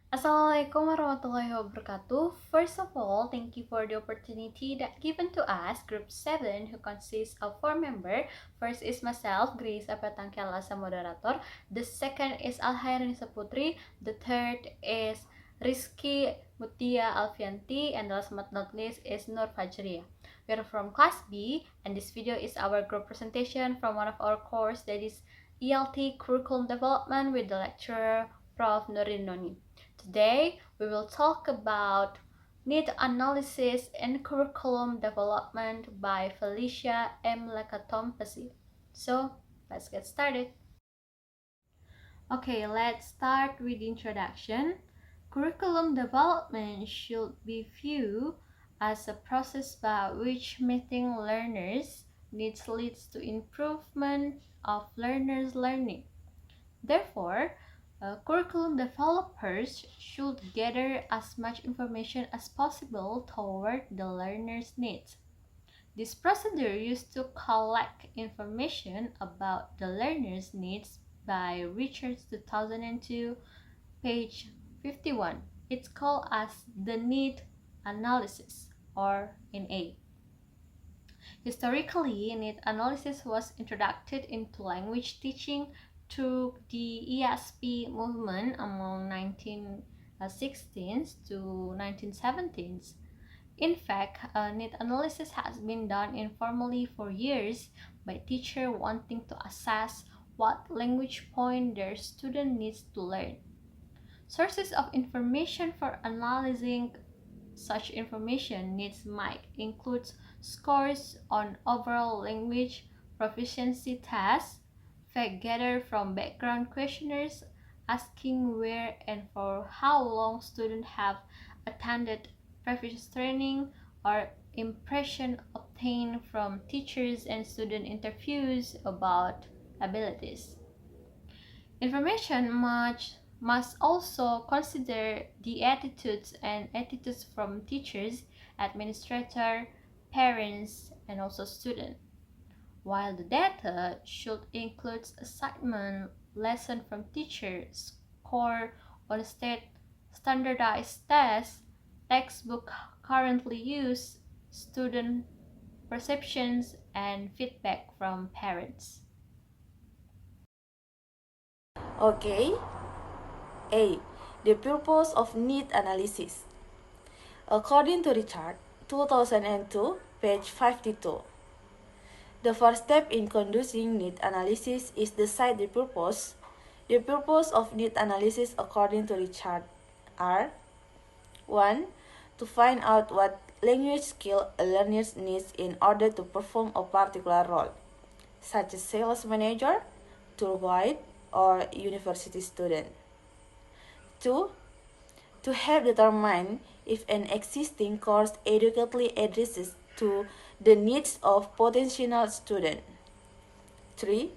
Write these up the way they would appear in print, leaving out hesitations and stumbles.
Assalamualaikum warahmatullahi wabarakatuh. First of all, thank you for the opportunity that given to us, Group 7, who consists of 4 members. First is myself, Grace Apatangkel as a moderator. The second is Alhairani Saputri. The third is Rizky Mutia Alfianti. And last but not least is Nur Fajriya. We are from Class B, and this video is our group presentation from one of our course, that is ELT Curriculum Development, with the lecturer Prof. Nurin Noni. Today, we will talk about need analysis and curriculum development by Felicia M. Lekatompesi. So, let's get started. Okay, let's start with the introduction. Curriculum development should be viewed as a process by which meeting learners' needs leads to improvement of learners' learning. Therefore, curriculum developers should gather as much information as possible toward the learner's needs. This procedure used to collect information about the learner's needs by Richards 2002, page 51. It's called as the need analysis, or NA. Historically, need analysis was introduced into language teaching through the ESP movement among 1916s to 1917s. In fact, need analysis has been done informally for years by teachers wanting to assess what language point their student needs to learn. Sources of information for analyzing such information needs might include scores on overall language proficiency tests, fact gathered from background questionnaires asking where and for how long students have attended previous training, or impression obtained from teachers and student interviews about abilities. Information must also consider the attitudes from teachers, administrator, parents, and also students. While the data should include assignment, lesson from teachers, score on state standardized tests, textbook currently used, student perceptions, and feedback from parents. Okay. A. The purpose of need analysis. According to Richard, 2002, page 52. The first step in conducting need analysis is decide the purpose. The purpose of need analysis according to Richard are 1. To find out what language skill a learner needs in order to perform a particular role, such as sales manager, tour guide, or university student. 2. To help determine if an existing course adequately addresses to the needs of potential students. 3.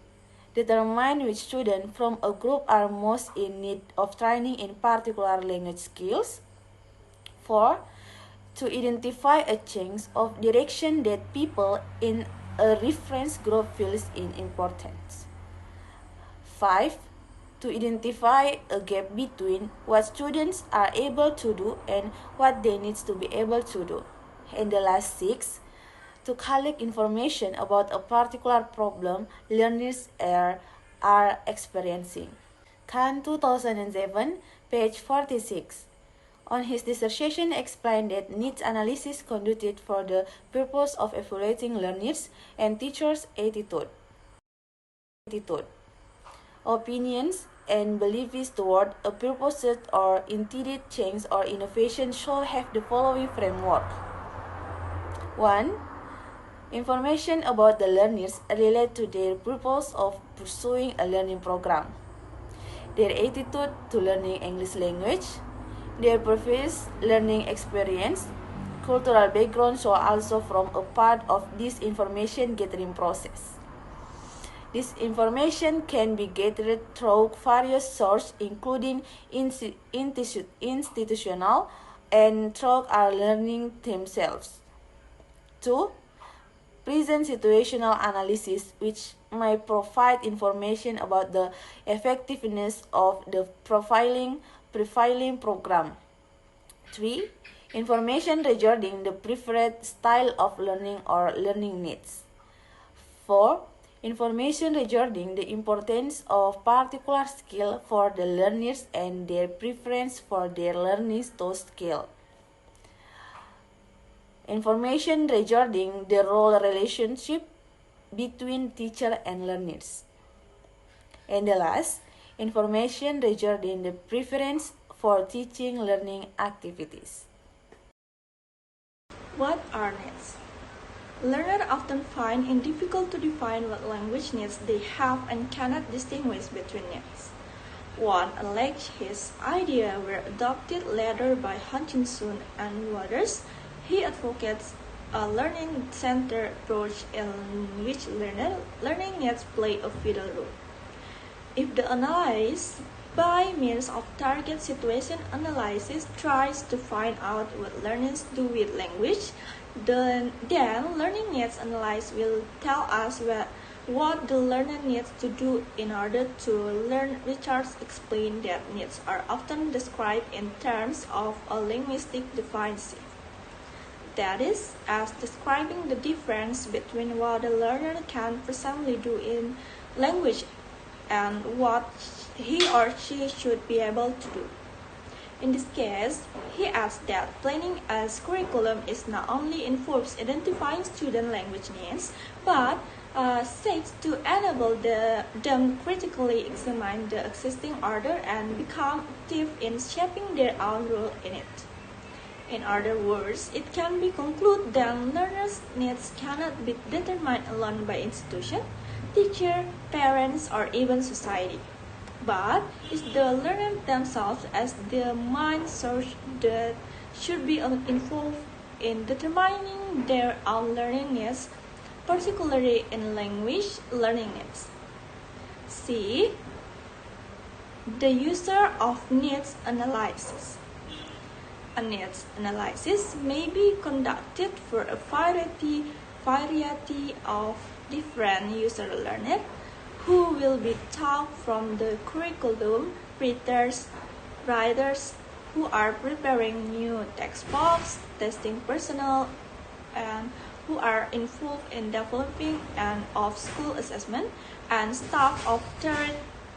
Determine which students from a group are most in need of training in particular language skills. 4. To identify a change of direction that people in a reference group feels in importance. 5. To identify a gap between what students are able to do and what they need to be able to do. And the last 6, to collect information about a particular problem learners are experiencing. Khan 2007, page 46. On his dissertation explained that needs analysis conducted for the purpose of evaluating learners and teachers' attitude, opinions, and beliefs toward a proposed or intended change or innovation should have the following framework. 1. Information about the learners related to their purpose of pursuing a learning program, their attitude to learning English language, their previous learning experience, cultural background should also form a part of this information gathering process. This information can be gathered through various sources, including institutional and through our learning themselves. 2. Present situational analysis, which may provide information about the effectiveness of the profiling profiling program. 3. Information regarding the preferred style of learning or learning needs. 4. Information regarding the importance of particular skill for the learners and their preference for their learning those skill. Information regarding the role relationship between teacher and learners. And the last, information regarding the preference for teaching learning activities. What are needs? Learners often find it difficult to define what language needs they have and cannot distinguish between needs. One alleges his ideas were adopted later by Hutchinson and others. He advocates a learning-centered approach in which learning needs play a vital role. If the analysis by means of target situation analysis tries to find out what learners do with language, then learning needs analysis will tell us what the learner needs to do in order to learn. Richards explained that needs are often described in terms of a linguistic definition. That is, as describing the difference between what a learner can presumably do in language and what he or she should be able to do. In this case, he adds that planning as curriculum is not only involves identifying student language needs, but seeks to enable them critically examine the existing order and become active in shaping their own role in it. In other words, it can be concluded that learners' needs cannot be determined alone by institution, teacher, parents, or even society. But it's the learners themselves as the main source that should be involved in determining their own learning needs, particularly in language learning needs. C. The user of needs analysis. A needs analysis may be conducted for a variety of different user learners who will be taught from the curriculum, readers, writers who are preparing new textbooks, testing personnel, and who are involved in developing and of-school assessment, and staff of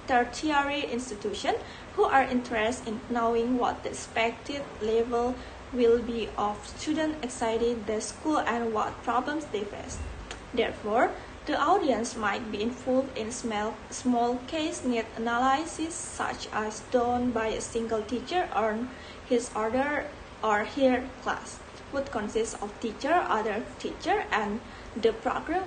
tertiary institution who are interested in knowing what the expected level will be of students exiting the school and what problems they face. Therefore, the audience might be involved in small case need analysis such as done by a single teacher on his order or her class, would consist of teacher, other teacher, and the program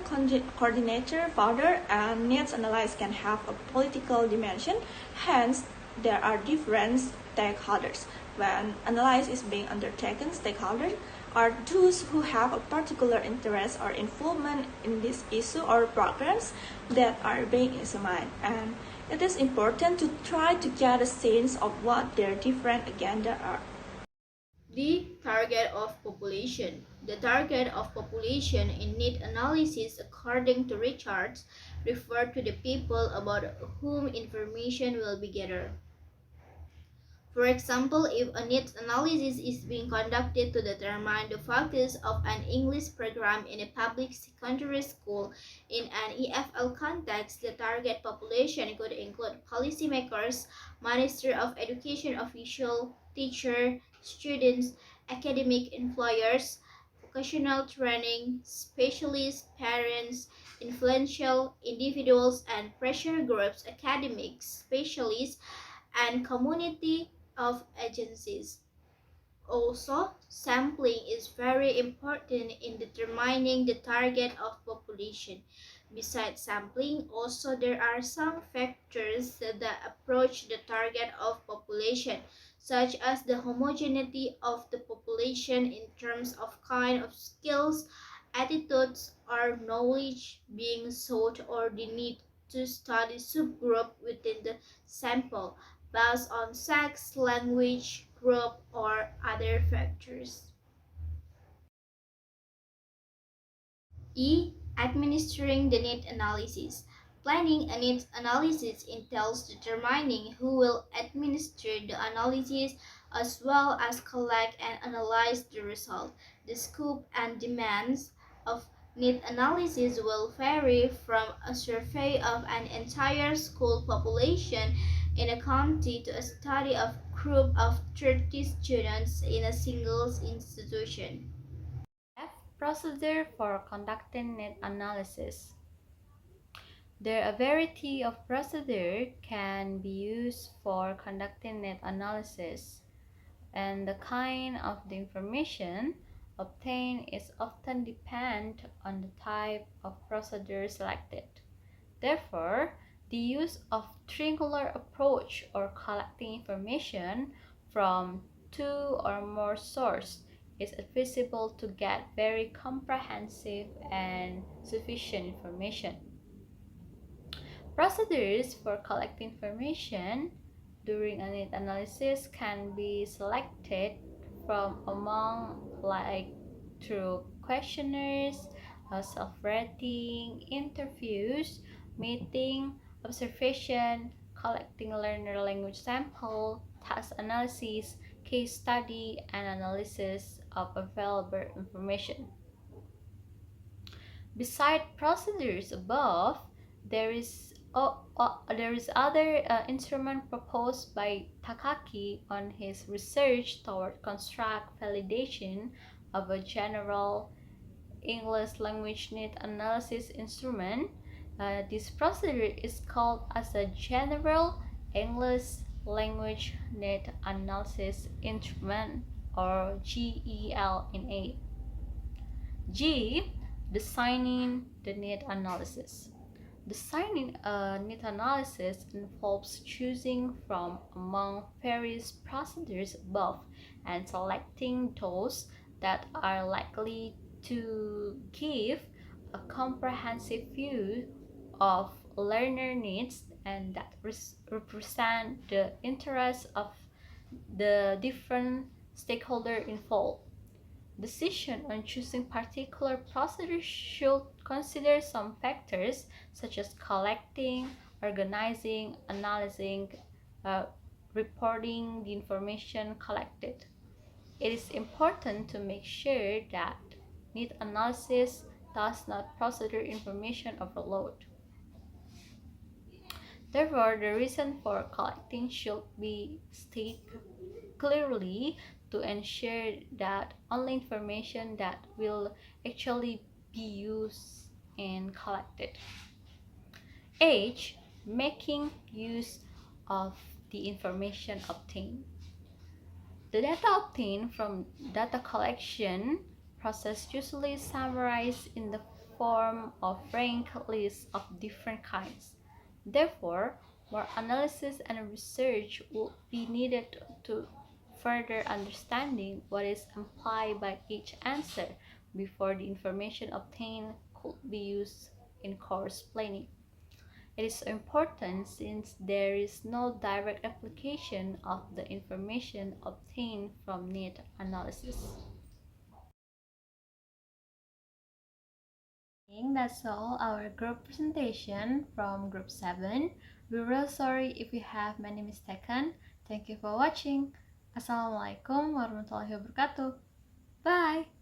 coordinator, founder, and needs analysis can have a political dimension. Hence, there are different stakeholders. When analysis is being undertaken, stakeholders are those who have a particular interest or involvement in this issue or programs that are being examined. And it is important to try to get a sense of what their different agendas are. The target of population. The target of population in need analysis, according to Richards, refer to the people about whom information will be gathered. For example, if a needs analysis is being conducted to determine the focus of an English program in a public secondary school in an EFL context, the target population could include policymakers, Minister of Education officials, teachers, students, academic employers, vocational training, specialists, parents, influential individuals and pressure groups, academics, specialists, and community of agencies. Also, sampling is very important in determining the target of population. Besides sampling, also there are some factors that approach the target of population, such as the homogeneity of the population in terms of kind of skills, attitudes, or knowledge being sought, or the need to study subgroup within the sample based on sex, language, group, or other factors. E. Administering the need analysis. Planning a needs analysis entails determining who will administer the analysis as well as collect and analyze the result. The scope and demands of need analysis will vary from a survey of an entire school population in a county to a study of a group of 30 students in a single institution. F. Procedure for conducting need analysis. There are a variety of procedures can be used for conducting need analysis, and the kind of the information obtained is often depend on the type of procedure selected. Therefore, the use of triangular approach or collecting information from two or more sources is advisable to get very comprehensive and sufficient information. Procedures for collecting information during a need analysis can be selected from among like through questionnaires, self-rating, interviews, meeting, observation, collecting learner language sample, task analysis, case study, and analysis of available information. Beside procedures above, there is other instrument proposed by Takaki on his research toward construct validation of a general English language need analysis instrument. This procedure is called as a general English language need analysis instrument, or GELNA. G. Designing the need analysis. Designing a need analysis involves choosing from among various procedures above and selecting those that are likely to give a comprehensive view of learner needs and that represent the interests of the different stakeholders involved. Decision on choosing particular procedure should consider some factors such as collecting, organizing, analyzing, reporting the information collected. It is important to make sure that need analysis does not procedure information overload. Therefore, the reason for collecting should be stated clearly to ensure that only information that will actually be used and collected. H. Making use of the information obtained. The data obtained from data collection process usually summarized in the form of ranked lists of different kinds. Therefore, more analysis and research will be needed to further understanding what is implied by each answer before the information obtained could be used in course planning. It is important since there is no direct application of the information obtained from need analysis. I think that's all our group presentation from group 7. We're real sorry if we have many mistaken. Thank you for watching. Assalamualaikum warahmatullahi wabarakatuh. Bye.